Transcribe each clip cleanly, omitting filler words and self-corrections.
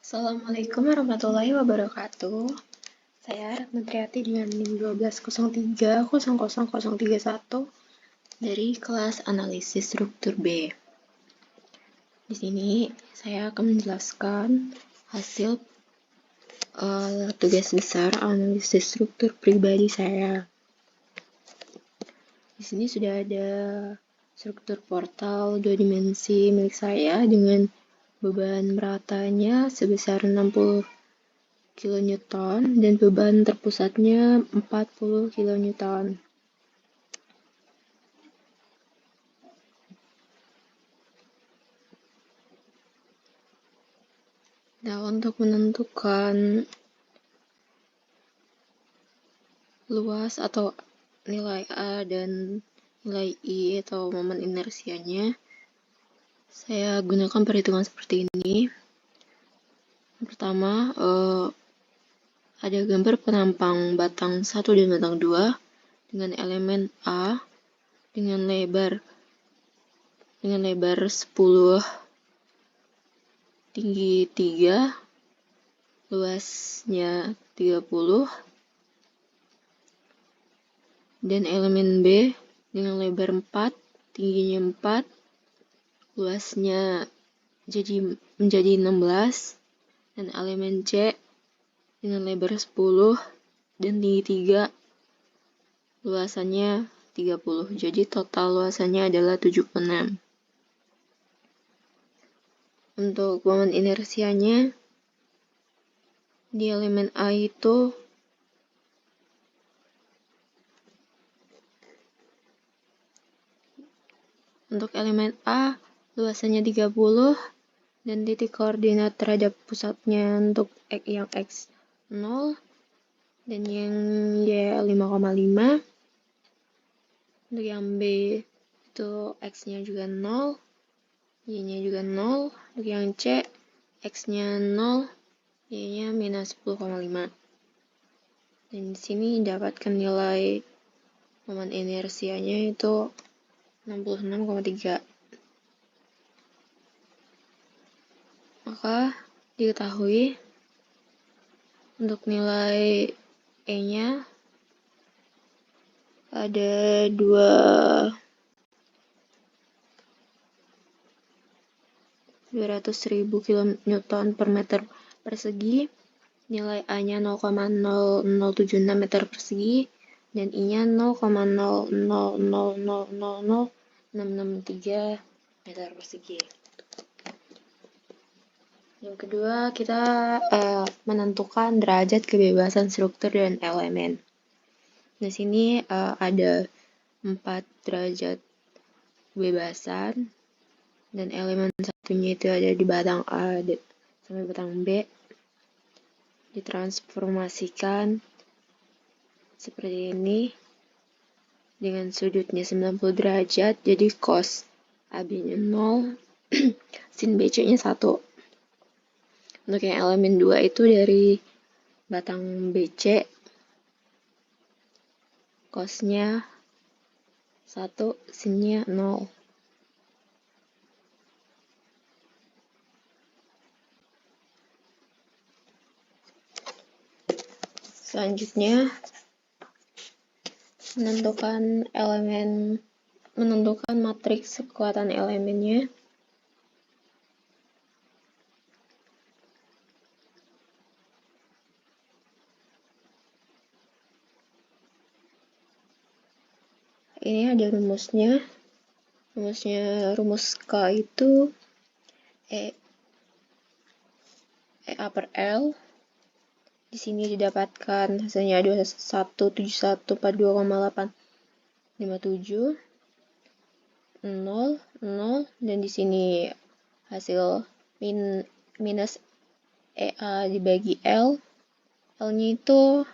Assalamualaikum warahmatullahi wabarakatuh. Saya Ratna Triati dengan NIM 120300031 dari kelas analisis struktur B. Di sini saya akan menjelaskan hasil tugas besar analisis struktur pribadi saya. Di sini sudah ada struktur portal 2 dimensi milik saya dengan beban meratanya sebesar 60 kN dan beban terpusatnya 40 kN. Nah, untuk menentukan luas atau nilai A dan nilai I atau momen inersianya, saya gunakan perhitungan seperti ini. Pertama, ada gambar penampang batang 1 dan batang 2 dengan elemen A dengan lebar 10, tinggi 3, luasnya 30, dan elemen B dengan lebar 4, tingginya 4, luasnya menjadi 16, dan elemen C dengan lebar 10 dan tinggi 3, luasannya 30. Jadi total luasannya adalah 76. Untuk momen inersianya, di elemen A itu untuk elemen A luasannya 30 dan titik koordinat terhadap pusatnya untuk yang X 0 dan yang Y 5,5. Untuk yang B itu X-nya juga 0, Y-nya juga 0. Untuk yang C, X-nya 0, Y-nya minus 10,5. Dan di sini dapatkan nilai momen inersianya itu 66,3. Maka diketahui untuk nilai E-nya ada 200.000 kN per meter persegi, nilai A-nya 0,0076 meter persegi, dan I-nya 0,00000663 meter persegi. Yang kedua, kita menentukan derajat kebebasan struktur dan elemen. Di sini ada 4 derajat kebebasan dan elemen satunya itu ada di batang A sampai batang B. Ditransformasikan seperti ini dengan sudutnya 90 derajat, jadi cos AB-nya 0, sin BC-nya 1. Untuk yang elemen 2 itu dari batang BC, cosnya 1, sinnya 0. Selanjutnya, menentukan matriks kekuatan elemennya. Ini ada rumusnya. Rumus K itu E A per L. Di sini didapatkan hasilnya 217142,857, 0, 0, dan di sini hasil minus EA dibagi L. L-nya itu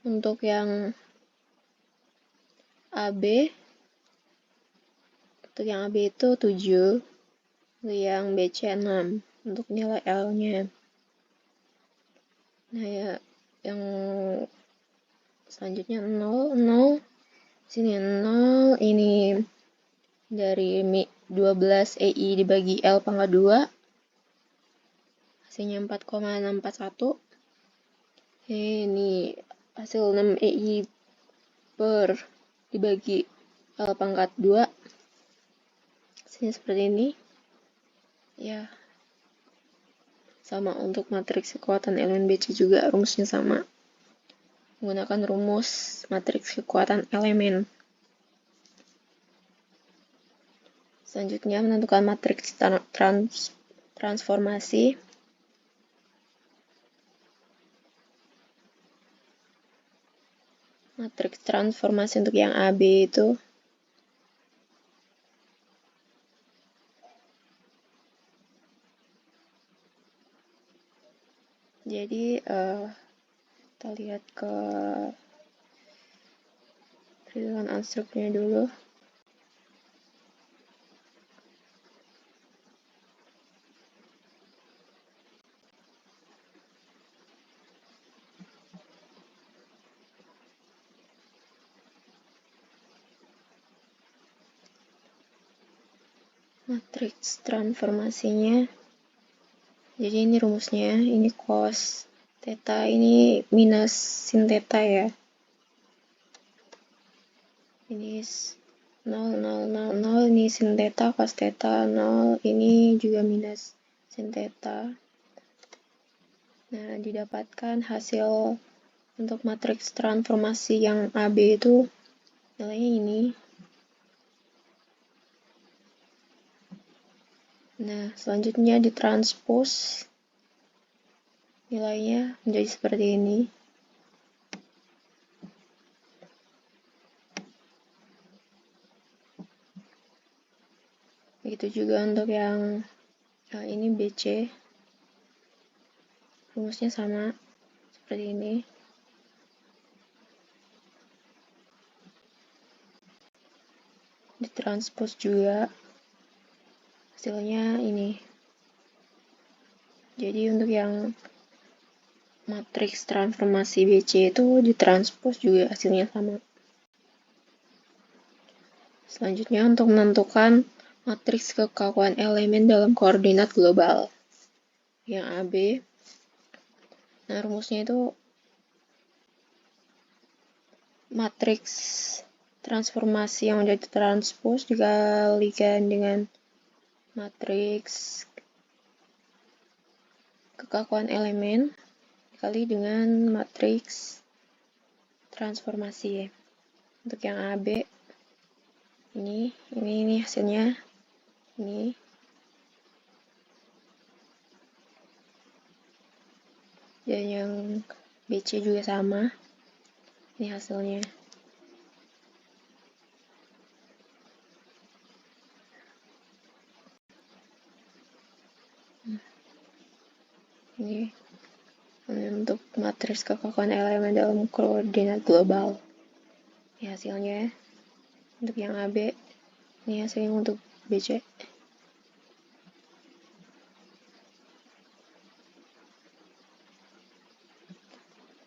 untuk yang AB, itu 7, untuk yang BC 6 untuk nilai L-nya. Nah, yang selanjutnya 0, 0, sini 0, ini dari 12 EI dibagi L pangkat 2, hasilnya 4,641. Ini hasil 6 EI per dibagi L pangkat 2, hasilnya seperti ini ya. Sama untuk matriks kekuatan elemen BC juga rumusnya sama, menggunakan rumus matriks kekuatan elemen. Selanjutnya menentukan matriks transformasi. Matriks transformasi untuk yang AB itu jadi kita lihat ke perhitungan unstruknya dulu. Matriks transformasinya, jadi ini rumusnya, ini cos theta, ini minus sin theta ya. Ini 0, 0, 0, 0, ini sin theta, cos theta 0, ini juga minus sin theta. Nah, didapatkan hasil untuk matriks transformasi yang AB itu nilainya ini. Nah, selanjutnya ditranspos, nilainya menjadi seperti ini. Begitu juga untuk yang ini BC, rumusnya sama seperti ini. Ditranspos juga, hasilnya ini. Jadi untuk yang matriks transformasi BC itu ditranspos juga hasilnya sama. Selanjutnya untuk menentukan matriks kekakuan elemen dalam koordinat global yang AB. Nah, rumusnya itu matriks transformasi yang sudah ditranspos dikalikan dengan matriks kekakuan elemen dikali dengan matriks transformasi ya. Untuk yang AB ini hasilnya ini. Dan yang BC juga sama. Ini hasilnya. Ini untuk matriks kekakuan elemen dalam koordinat global. Ini hasilnya. Untuk yang AB, ini hasilnya untuk BC.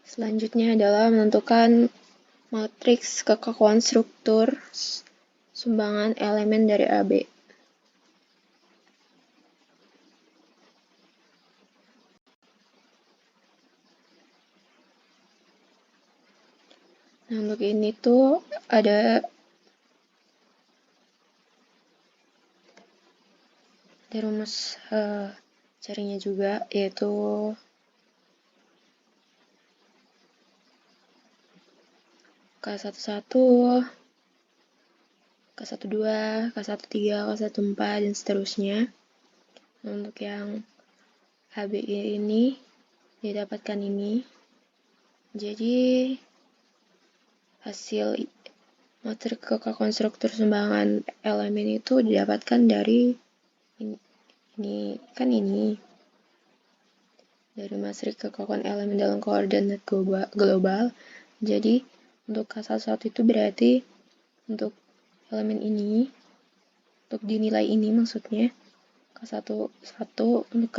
Selanjutnya adalah menentukan matriks kekakuan struktur sumbangan elemen dari AB. Nah, untuk ini tuh ada rumus carinya juga, yaitu K11, K12, K13, K14, dan seterusnya. Untuk yang AB ini didapatkan ini. Jadi hasil matriks kekakuan struktur sumbangan elemen itu didapatkan dari ini dari matriks kekakuan elemen dalam koordinat global. Jadi untuk K11 itu berarti untuk elemen ini, untuk dinilai ini maksudnya K11, untuk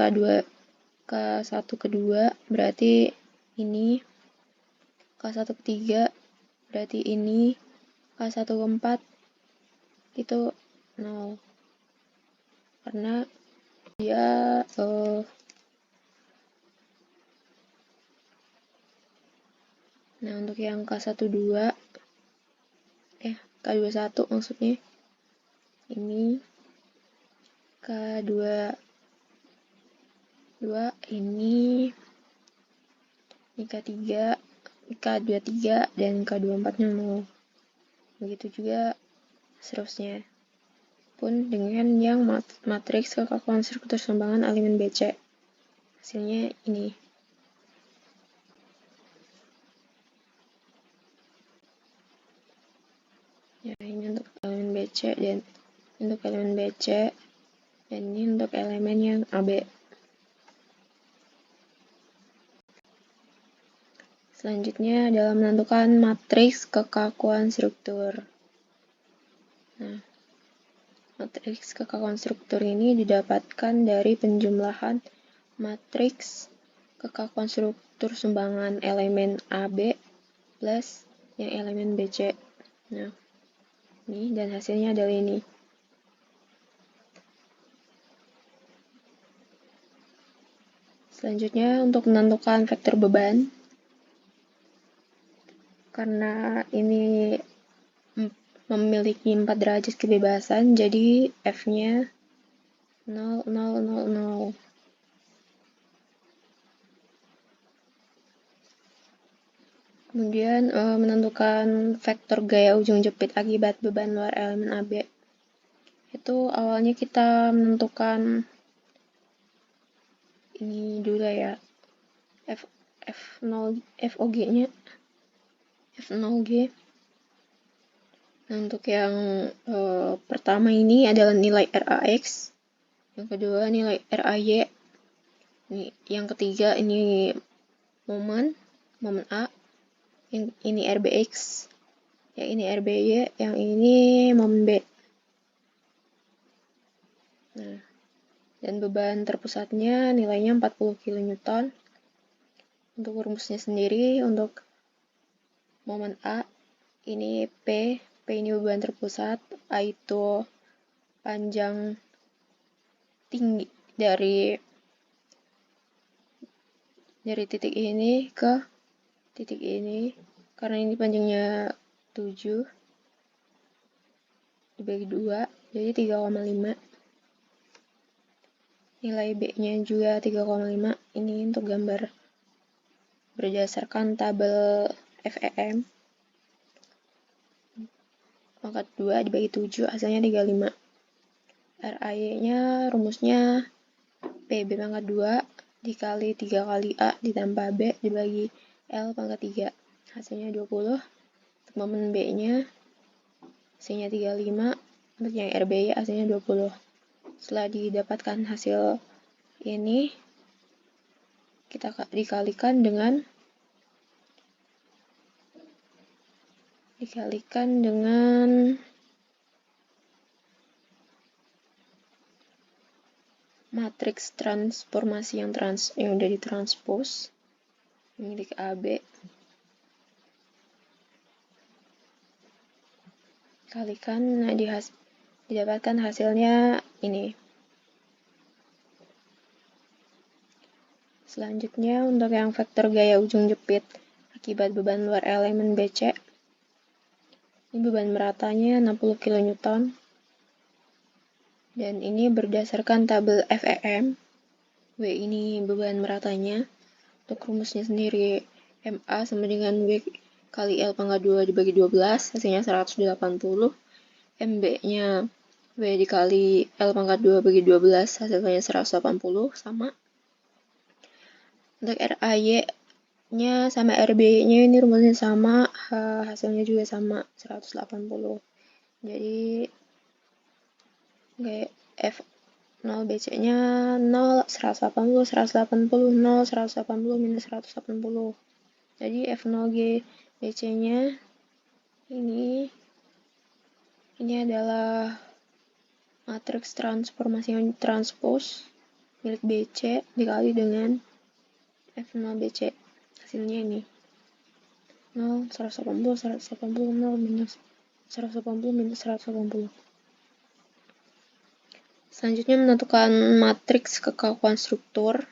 K1 kedua berarti ini, K1 ketiga berarti ini, K1 keempat itu 0 karena dia Nah, untuk yang K12, K21 maksudnya, ini K22 ini K3, K23, dan K24-nya 0. Begitu juga seterusnya. Pun dengan yang matriks kekakuan struktur sumbangan elemen BC. Hasilnya ini. Ya, ini untuk elemen BC dan untuk elemen BC, dan ini untuk elemen yang AB. Selanjutnya adalah menentukan matriks kekakuan struktur. Nah, matriks kekakuan struktur ini didapatkan dari penjumlahan matriks kekakuan struktur sumbangan elemen AB plus yang elemen BC. Nah, ini dan hasilnya adalah ini. Selanjutnya untuk menentukan vektor beban. Karena ini memiliki 4 derajat kebebasan, jadi F-nya 0, 0, 0, 0. Kemudian menentukan vektor gaya ujung jepit akibat beban luar elemen AB. Itu awalnya kita menentukan ini dulu ya, FOG-nya, F0G. Nah, untuk yang pertama ini adalah nilai RAX, yang kedua nilai RAY, yang ketiga ini momen A, ini RBX, yang ini RBY, yang ini momen B. Nah, dan beban terpusatnya nilainya 40 kN. Untuk rumusnya sendiri, untuk momen A, ini P ini beban terpusat, A itu panjang tinggi dari titik ini ke titik ini, karena ini panjangnya 7 dibagi 2, jadi 3,5. Nilai B-nya juga 3,5. Ini untuk gambar berdasarkan tabel FEM. Pangkat 2 dibagi 7, hasilnya 35. RAY-nya rumusnya PB pangkat 2 dikali 3 kali A ditambah B dibagi L pangkat 3. Hasilnya 20. Untuk momen B-nya hasilnya 35. Untuk yang RBY hasilnya 20. Setelah didapatkan hasil ini, kita dikalikan dengan matriks transformasi yang udah ditranspos milik AB, kalikan, nah didapatkan hasilnya ini. Selanjutnya untuk yang vektor gaya ujung jepit akibat beban luar elemen BC, ini beban meratanya 60 kN, dan ini berdasarkan tabel FEM. W ini beban meratanya. Untuk rumusnya sendiri, MA sama dengan W kali L pangkat 2 dibagi 12, hasilnya 180. MB-nya W dikali L pangkat 2 bagi 12, hasilnya 180, sama. Untuk RAY-nya sama RB-nya ini rumusnya sama, hasilnya juga sama, 180. Jadi F0 BC-nya 0, 180, 180, 0, 180, minus 180. Jadi F0G BC-nya ini adalah matriks transformasi yang transpos milik BC dikali dengan F0 BC. Hasilnya ini 0, 180, 180, 0, minus 180, minus 180. Selanjutnya menentukan matriks kekakuan struktur.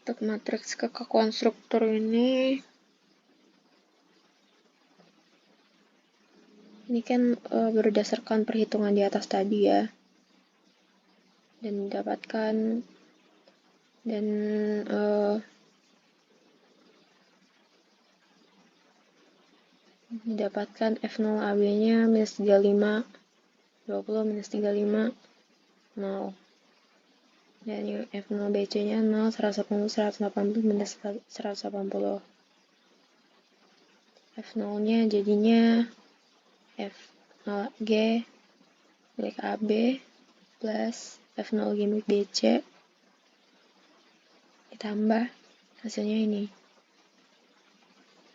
Untuk matriks konstruktor ini kan berdasarkan perhitungan di atas tadi ya, dan didapatkan F0 AB nya minus 35, 20 minus 35, 0. Dan yang F0 BC nya 0, 180, 180 minus 180. F0 nya jadinya F0G milik AB plus F0G milik BC ditambah hasilnya ini.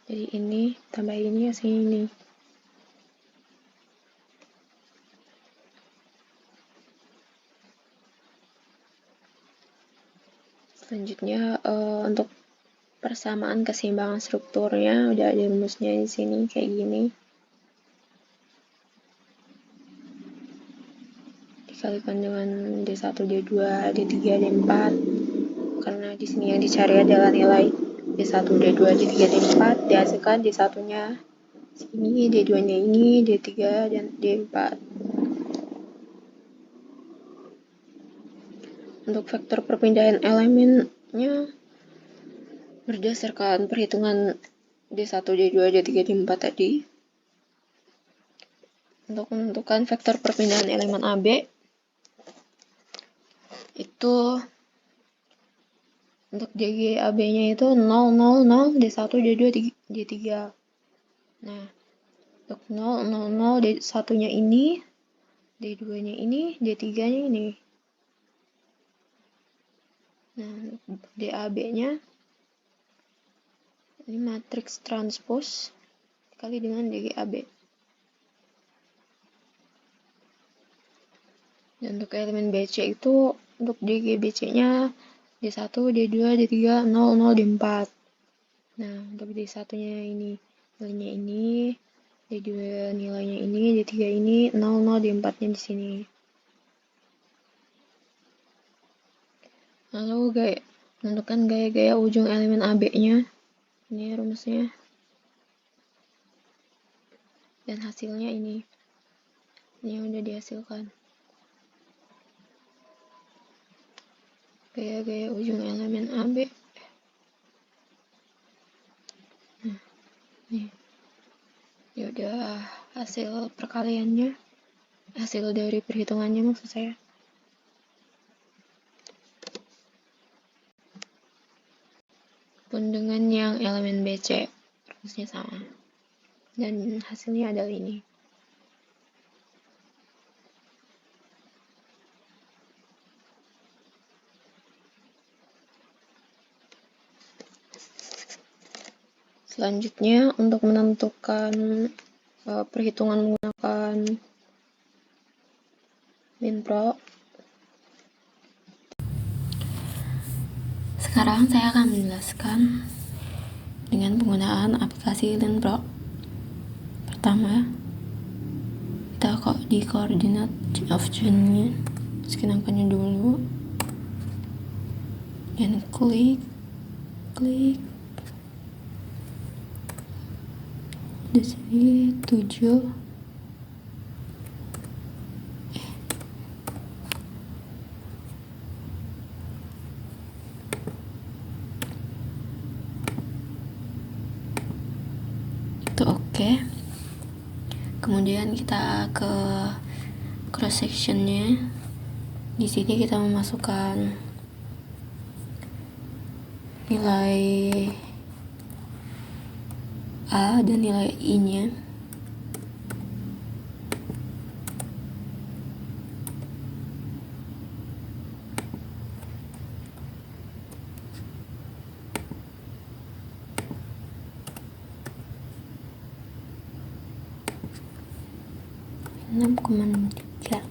Jadi ini tambah ini hasilnya ini. Selanjutnya untuk persamaan keseimbangan strukturnya udah ada rumusnya di sini kayak gini. Dikalikan dengan D1, D2, D3, D4. Karena di sini yang dicari adalah nilai D1, D2, D3, D4, dihasilkan D1-nya sini, D2-nya ini, D3, dan D4. Untuk vektor perpindahan elemennya berdasarkan perhitungan D1, D2, D3, D4 tadi. Untuk menentukan vektor perpindahan elemen AB itu untuk DG AB-nya itu 0, 0, 0, D1, D2, D3. Nah, untuk 0, 0, 0, D1-nya ini, D2-nya ini, D3-nya ini. Nah, DAB-nya ini matriks transpose dikali dengan DGAB. Dan untuk elemen BC itu, untuk DGBC-nya D1, D2, D3, 0, 0, D4. Nah, untuk D1-nya ini nilainya ini, D2 nilainya ini, D3 ini, 0, 0, D4-nya di sini. Lalu menentukan gaya-gaya ujung elemen AB-nya. Ini rumusnya. Dan hasilnya ini. Ini yang udah dihasilkan. Gaya-gaya ujung elemen AB. Nih. Ya udah hasil perkaliannya. Hasil dari perhitungannya maksud saya. Pun dengan yang elemen BC, rumusnya sama. Dan hasilnya adalah ini. Selanjutnya, untuk menentukan perhitungan menggunakan MinPro. Sekarang saya akan menjelaskan dengan penggunaan aplikasi LinPro. Pertama, kita di koordinat of journey, scan angkanya dulu, dan klik di sini 7. Itu oke. Kemudian kita ke cross sectionnya. Di sini kita memasukkan nilai A dan nilai I-nya. Enam koma 3.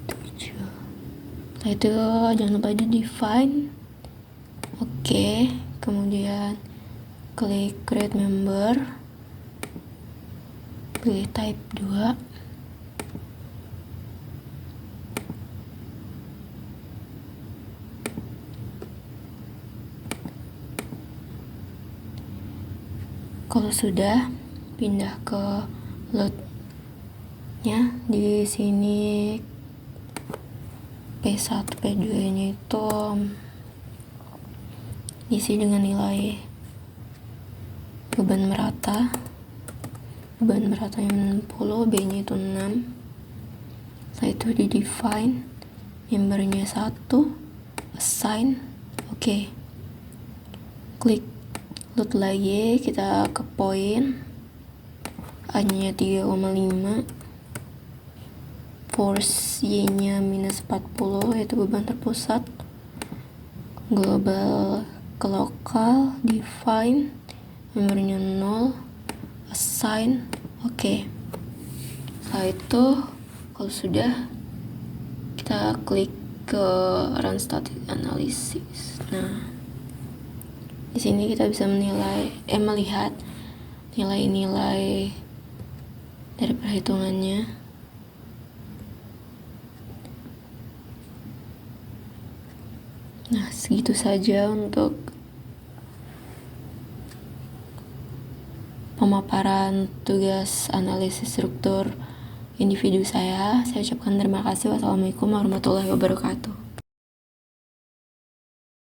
7. Setelah itu jangan lupa di define. Oke. Kemudian klik create member, pilih type 2, Kalau sudah, pindah ke load-nya. Di sini P1, P2-nya itu isi dengan nilai beban merata. Beban meratanya 60, B-nya itu 6. Setelah itu di define, membernya 1, assign, oke. Klik load lagi, kita ke poin, A-nya 3,5, force Y-nya minus 40, yaitu beban terpusat. Global ke lokal, define, membernya 0, assign, oke. Setelah itu, kalau sudah, kita klik ke run static analysis. Nah, di sini kita bisa melihat nilai-nilai dari perhitungannya. Nah, segitu saja untuk pemaparan tugas analisis struktur individu saya. Saya ucapkan terima kasih. Wassalamualaikum warahmatullahi wabarakatuh.